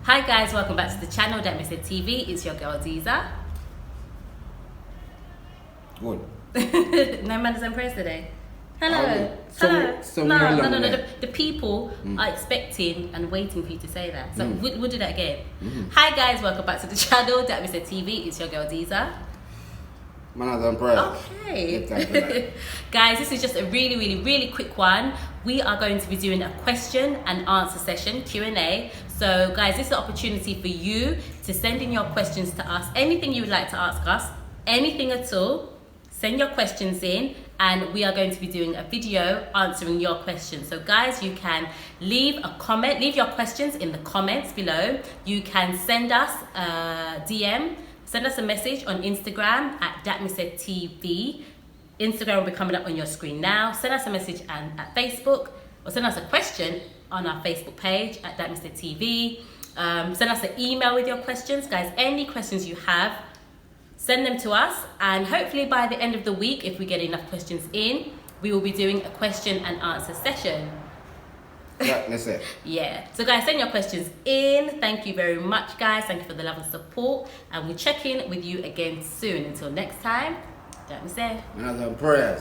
Hi guys, welcome back to the channel That Mr. TV. It's your girl Ziza. Good. No manners and prayers today. Hello. So No. we're The people are expecting and waiting for you to say that. So we'll do that again. Mm-hmm. Hi guys, welcome back to the channel That Mr. TV. It's your girl Ziza. Manners and prayers. Okay. Yeah, time for that. Guys, this is just a really quick one. We are going to be doing a question and answer session, Q&A. So guys, this is an opportunity for you to send in your questions to us. Anything you would like to ask us, anything at all, send your questions in and we are going to be doing a video answering your questions. So guys, you can leave a comment, leave your questions in the comments below. You can send us a DM, send us a message on Instagram at ThatMrTV. Instagram will be coming up on your screen now. Send us a message at Facebook, or send us a question on our Facebook page at ThatMrTV. Send us an email with your questions. Guys, any questions you have, send them to us. And hopefully by the end of the week, if we get enough questions in, we will be doing a question and answer session. Right, that's it. Yeah. So guys, send your questions in. Thank you very much, guys. Thank you for the love and support. And we'll check in with you again soon. Until next time, don't miss it. Manners and prayers.